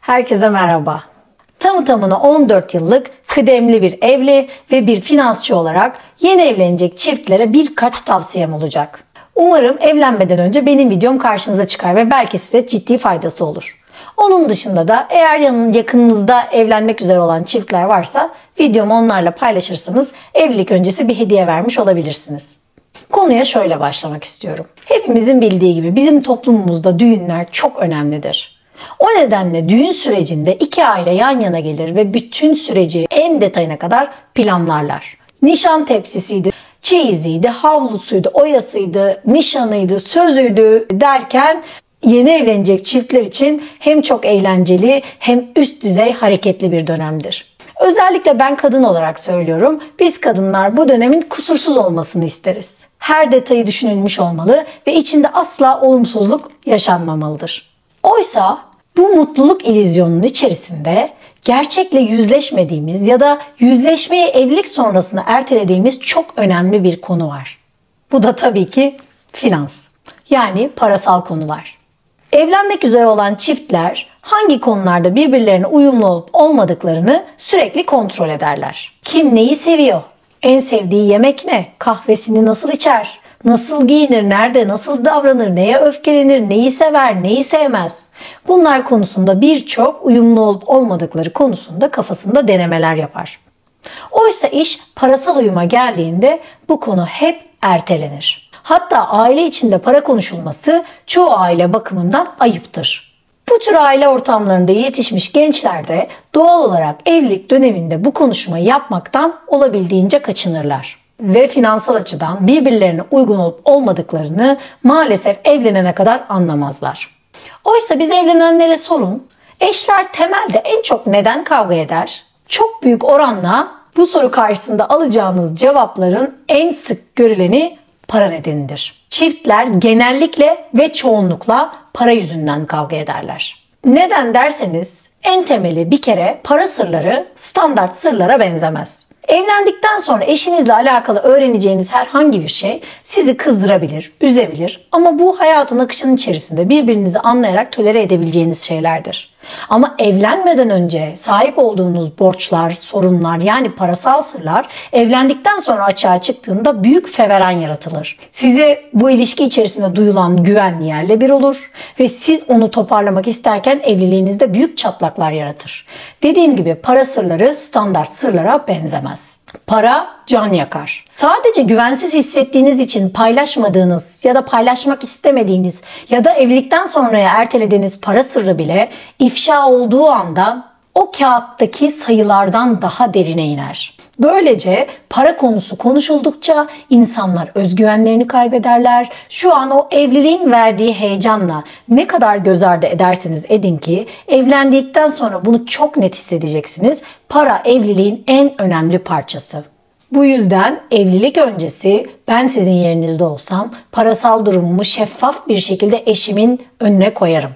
Herkese merhaba. Tamı tamına 14 yıllık kıdemli bir evli ve bir finansçı olarak yeni evlenecek çiftlere birkaç tavsiyem olacak. Umarım evlenmeden önce benim videom karşınıza çıkar ve belki size ciddi faydası olur. Onun dışında da eğer yakınınızda evlenmek üzere olan çiftler varsa videomu onlarla paylaşırsanız evlilik öncesi bir hediye vermiş olabilirsiniz. Konuya şöyle başlamak istiyorum. Hepimizin bildiği gibi bizim toplumumuzda düğünler çok önemlidir. O nedenle düğün sürecinde iki aile yan yana gelir ve bütün süreci en detayına kadar planlarlar. Nişan tepsisiydi, çeyiziydi, havlusuydu, oyasıydı, nişanıydı, sözüydü derken yeni evlenecek çiftler için hem çok eğlenceli hem üst düzey hareketli bir dönemdir. Özellikle ben kadın olarak söylüyorum. Biz kadınlar bu dönemin kusursuz olmasını isteriz. Her detayı düşünülmüş olmalı ve içinde asla olumsuzluk yaşanmamalıdır. Oysa bu mutluluk illüzyonunun içerisinde gerçekle yüzleşmediğimiz ya da yüzleşmeyi evlilik sonrasına ertelediğimiz çok önemli bir konu var. Bu da tabii ki finans. Yani parasal konular. Evlenmek üzere olan çiftler hangi konularda birbirlerine uyumlu olup olmadıklarını sürekli kontrol ederler. Kim neyi seviyor? En sevdiği yemek ne? Kahvesini nasıl içer? Nasıl giyinir? Nerede? Nasıl davranır? Neye öfkelenir? Neyi sever? Neyi sevmez? Bunlar konusunda birçok uyumlu olup olmadıkları konusunda kafasında denemeler yapar. Oysa iş parasal uyuma geldiğinde bu konu hep ertelenir. Hatta aile içinde para konuşulması çoğu aile bakımından ayıptır. Bu tür aile ortamlarında yetişmiş gençler de doğal olarak evlilik döneminde bu konuşmayı yapmaktan olabildiğince kaçınırlar. Ve finansal açıdan birbirlerine uygun olup olmadıklarını maalesef evlenene kadar anlamazlar. Oysa biz evlenenlere sorun, eşler temelde en çok neden kavga eder? Çok büyük oranla bu soru karşısında alacağınız cevapların en sık görüleni para nedenidir. Çiftler genellikle ve çoğunlukla para yüzünden kavga ederler. Neden derseniz en temeli bir kere para sırları standart sırlara benzemez. Evlendikten sonra eşinizle alakalı öğreneceğiniz herhangi bir şey sizi kızdırabilir, üzebilir ama bu hayatın akışının içerisinde birbirinizi anlayarak tolere edebileceğiniz şeylerdir. Ama evlenmeden önce sahip olduğunuz borçlar, sorunlar yani parasal sırlar evlendikten sonra açığa çıktığında büyük feveran yaratılır. Size bu ilişki içerisinde duyulan güven yerle bir olur ve siz onu toparlamak isterken evliliğinizde büyük çatlaklar yaratır. Dediğim gibi para sırları standart sırlara benzemez. Para can yakar. Sadece güvensiz hissettiğiniz için paylaşmadığınız ya da paylaşmak istemediğiniz ya da evlilikten sonraya ertelediğiniz para sırrı bile ifşa olduğu anda o kağıttaki sayılardan daha derine iner. Böylece para konusu konuşuldukça insanlar özgüvenlerini kaybederler. Şu an o evliliğin verdiği heyecanla ne kadar göz ardı ederseniz edin ki evlendikten sonra bunu çok net hissedeceksiniz. Para evliliğin en önemli parçası. Bu yüzden evlilik öncesi ben sizin yerinizde olsam parasal durumumu şeffaf bir şekilde eşimin önüne koyarım.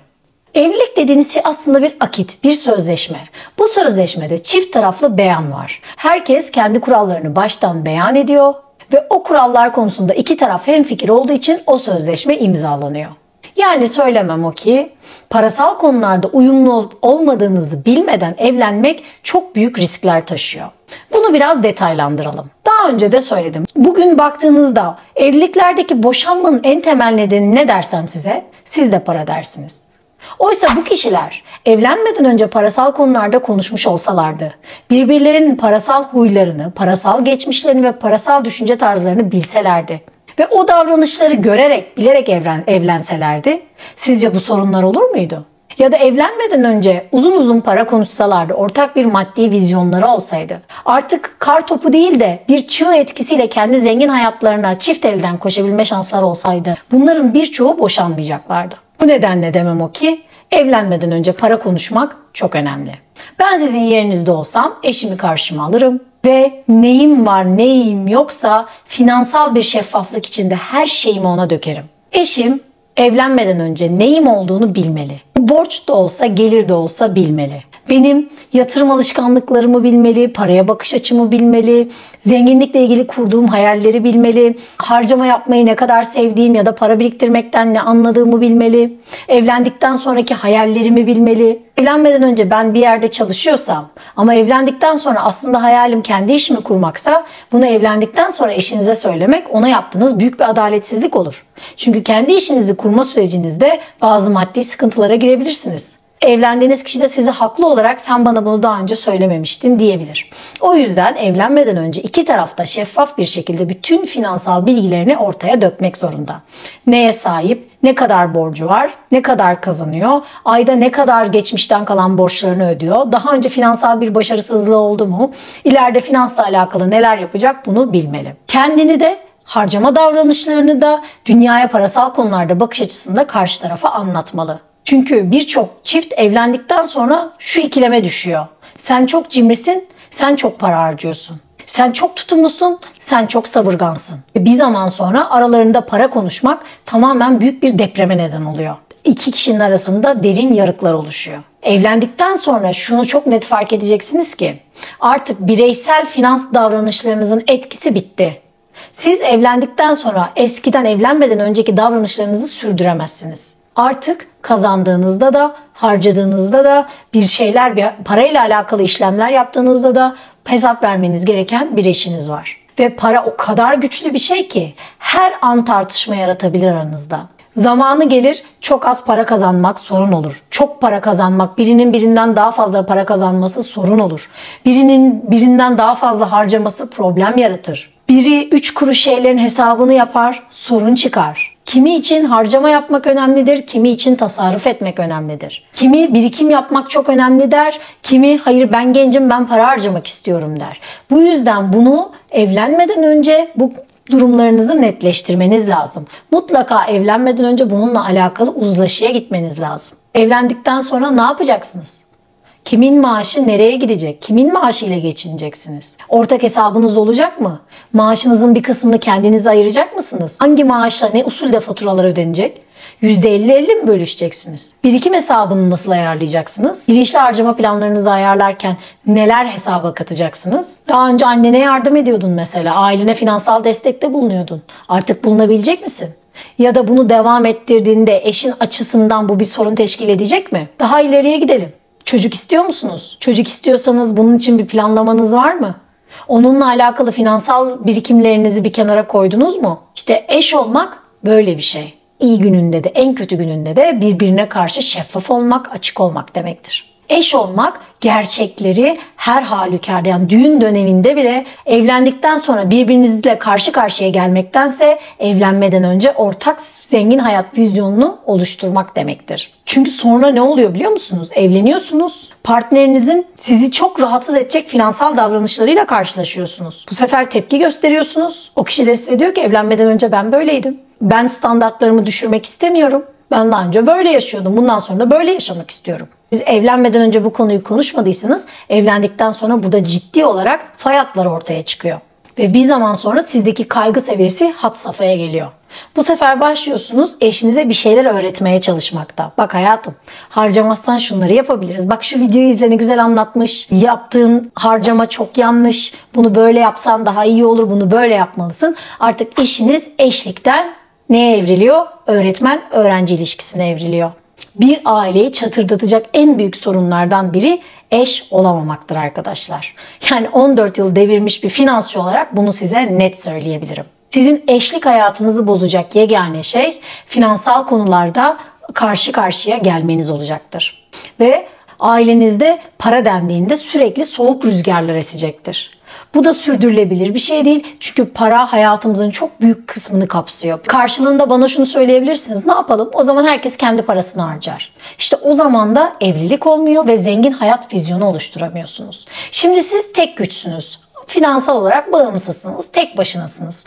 Evlilik dediğiniz şey aslında bir akit, bir sözleşme. Bu sözleşmede çift taraflı beyan var. Herkes kendi kurallarını baştan beyan ediyor ve o kurallar konusunda iki taraf hemfikir olduğu için o sözleşme imzalanıyor. Yani söylemem o ki parasal konularda uyumlu olup olmadığınızı bilmeden evlenmek çok büyük riskler taşıyor. Bunu biraz detaylandıralım. Daha önce de söyledim. Bugün baktığınızda evliliklerdeki boşanmanın en temel nedeni ne dersem size, siz de para dersiniz. Oysa bu kişiler evlenmeden önce parasal konularda konuşmuş olsalardı, birbirlerinin parasal huylarını, parasal geçmişlerini ve parasal düşünce tarzlarını bilselerdi ve o davranışları görerek, bilerek evlenselerdi, sizce bu sorunlar olur muydu? Ya da evlenmeden önce uzun uzun para konuşsalardı, ortak bir maddi vizyonları olsaydı, artık kar topu değil de bir çığ etkisiyle kendi zengin hayatlarına çift elden koşabilme şansları olsaydı, bunların birçoğu boşanmayacaklardı. Bu nedenle demem o ki evlenmeden önce para konuşmak çok önemli. Ben sizin yerinizde olsam eşimi karşıma alırım ve neyim var neyim yoksa finansal bir şeffaflık içinde her şeyimi ona dökerim. Eşim evlenmeden önce neyim olduğunu bilmeli. Borç da olsa gelir de olsa bilmeli. Benim yatırım alışkanlıklarımı bilmeli, paraya bakış açımı bilmeli, zenginlikle ilgili kurduğum hayalleri bilmeli, harcama yapmayı ne kadar sevdiğim ya da para biriktirmekten ne anladığımı bilmeli, evlendikten sonraki hayallerimi bilmeli. Evlenmeden önce ben bir yerde çalışıyorsam ama evlendikten sonra aslında hayalim kendi işimi kurmaksa bunu evlendikten sonra eşinize söylemek ona yaptığınız büyük bir adaletsizlik olur. Çünkü kendi işinizi kurma sürecinizde bazı maddi sıkıntılara girebilirsiniz. Evlendiğiniz kişi de sizi haklı olarak sen bana bunu daha önce söylememiştin diyebilir. O yüzden evlenmeden önce iki taraf da şeffaf bir şekilde bütün finansal bilgilerini ortaya dökmek zorunda. Neye sahip, ne kadar borcu var, ne kadar kazanıyor, ayda ne kadar geçmişten kalan borçlarını ödüyor, daha önce finansal bir başarısızlığı oldu mu, ileride finansla alakalı neler yapacak bunu bilmeli. Kendini de harcama davranışlarını da dünyaya parasal konularda bakış açısında karşı tarafa anlatmalı. Çünkü birçok çift evlendikten sonra şu ikileme düşüyor. Sen çok cimrisin, sen çok para harcıyorsun. Sen çok tutumlusun, sen çok savurgansın. Bir zaman sonra aralarında para konuşmak tamamen büyük bir depreme neden oluyor. İki kişinin arasında derin yarıklar oluşuyor. Evlendikten sonra şunu çok net fark edeceksiniz ki artık bireysel finans davranışlarınızın etkisi bitti. Siz evlendikten sonra eskiden evlenmeden önceki davranışlarınızı sürdüremezsiniz. Artık kazandığınızda da, harcadığınızda da, parayla alakalı işlemler yaptığınızda da hesap vermeniz gereken bir eşiniz var. Ve para o kadar güçlü bir şey ki her an tartışma yaratabilir aranızda. Zamanı gelir çok az para kazanmak sorun olur. Çok para kazanmak, birinin birinden daha fazla para kazanması sorun olur. Birinin birinden daha fazla harcaması problem yaratır. Biri 3 kuruş şeylerin hesabını yapar, sorun çıkar. Kimi için harcama yapmak önemlidir, kimi için tasarruf etmek önemlidir. Kimi birikim yapmak çok önemli der, kimi hayır ben gencim ben para harcamak istiyorum der. Bu yüzden bunu evlenmeden önce bu durumlarınızı netleştirmeniz lazım. Mutlaka evlenmeden önce bununla alakalı uzlaşıya gitmeniz lazım. Evlendikten sonra ne yapacaksınız? Kimin maaşı nereye gidecek? Kimin maaşıyla geçineceksiniz? Ortak hesabınız olacak mı? Maaşınızın bir kısmını kendinize ayıracak mısınız? Hangi maaşla ne usulde faturalar ödenecek? %50-50 mi bölüşeceksiniz? Birikim hesabını nasıl ayarlayacaksınız? Bilinçli harcama planlarınızı ayarlarken neler hesaba katacaksınız? Daha önce annene yardım ediyordun mesela. Ailene finansal destekte bulunuyordun. Artık bulunabilecek misin? Ya da bunu devam ettirdiğinde eşin açısından bu bir sorun teşkil edecek mi? Daha ileriye gidelim. Çocuk istiyor musunuz? Çocuk istiyorsanız bunun için bir planlamanız var mı? Onunla alakalı finansal birikimlerinizi bir kenara koydunuz mu? İşte eş olmak böyle bir şey. İyi gününde de en kötü gününde de birbirine karşı şeffaf olmak, açık olmak demektir. Eş olmak gerçekleri her halükarda yani düğün döneminde bile evlendikten sonra birbirinizle karşı karşıya gelmektense evlenmeden önce ortak zengin hayat vizyonunu oluşturmak demektir. Çünkü sonra ne oluyor biliyor musunuz? Evleniyorsunuz. Partnerinizin sizi çok rahatsız edecek finansal davranışlarıyla karşılaşıyorsunuz. Bu sefer tepki gösteriyorsunuz. O kişi de size diyor ki evlenmeden önce ben böyleydim. Ben standartlarımı düşürmek istemiyorum. Ben daha önce böyle yaşıyordum. Bundan sonra da böyle yaşamak istiyorum. Siz evlenmeden önce bu konuyu konuşmadıysanız evlendikten sonra burada ciddi olarak fay hatları ortaya çıkıyor. Ve bir zaman sonra sizdeki kaygı seviyesi had safhaya geliyor. Bu sefer başlıyorsunuz eşinize bir şeyler öğretmeye çalışmakta. Bak hayatım harcamazsan şunları yapabiliriz. Bak şu videoyu izle ne güzel anlatmış. Yaptığın harcama çok yanlış. Bunu böyle yapsan daha iyi olur. Bunu böyle yapmalısın. Artık işiniz eşlikten neye evriliyor? Öğretmen-öğrenci ilişkisine evriliyor. Bir aileyi çatırdatacak en büyük sorunlardan biri eş olamamaktır arkadaşlar. Yani 14 yıl devirmiş bir finansçı olarak bunu size net söyleyebilirim. Sizin eşlik hayatınızı bozacak yegane şey finansal konularda karşı karşıya gelmeniz olacaktır. Ve ailenizde para dendiğinde sürekli soğuk rüzgarlar esecektir. Bu da sürdürülebilir bir şey değil. Çünkü para hayatımızın çok büyük kısmını kapsıyor. Karşılığında bana şunu söyleyebilirsiniz. Ne yapalım? O zaman herkes kendi parasını harcar. İşte o zaman da evlilik olmuyor ve zengin hayat vizyonu oluşturamıyorsunuz. Şimdi siz tek güçsünüz. Finansal olarak bağımsızsınız. Tek başınasınız.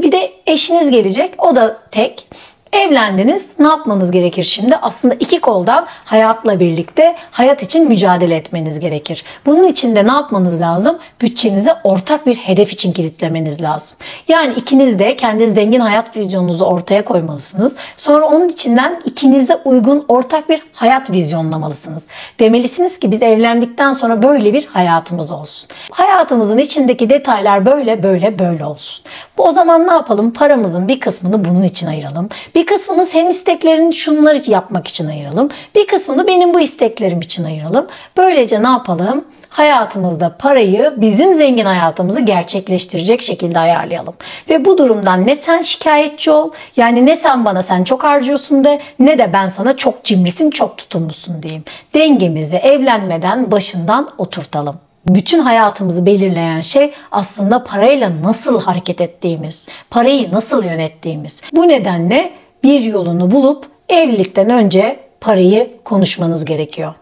Bir de eşiniz gelecek. O da tek. Evlendiniz. Ne yapmanız gerekir şimdi? Aslında iki koldan hayatla birlikte hayat için mücadele etmeniz gerekir. Bunun için de ne yapmanız lazım? Bütçenizi ortak bir hedef için kilitlemeniz lazım. Yani ikiniz de kendi zengin hayat vizyonunuzu ortaya koymalısınız. Sonra onun içinden ikinize uygun ortak bir hayat vizyonlamalısınız. Demelisiniz ki biz evlendikten sonra böyle bir hayatımız olsun. Hayatımızın içindeki detaylar böyle olsun. O zaman ne yapalım? Paramızın bir kısmını bunun için ayıralım. Bir kısmını senin isteklerin şunları yapmak için ayıralım. Bir kısmını benim bu isteklerim için ayıralım. Böylece ne yapalım? Hayatımızda parayı bizim zengin hayatımızı gerçekleştirecek şekilde ayarlayalım. Ve bu durumdan ne sen şikayetçi ol, yani ne sen bana sen çok harcıyorsun de, ne de ben sana çok cimrisin, çok tutumlusun diyeyim. Dengemizi evlenmeden başından oturtalım. Bütün hayatımızı belirleyen şey aslında parayla nasıl hareket ettiğimiz, parayı nasıl yönettiğimiz. Bu nedenle bir yolunu bulup evlilikten önce parayı konuşmanız gerekiyor.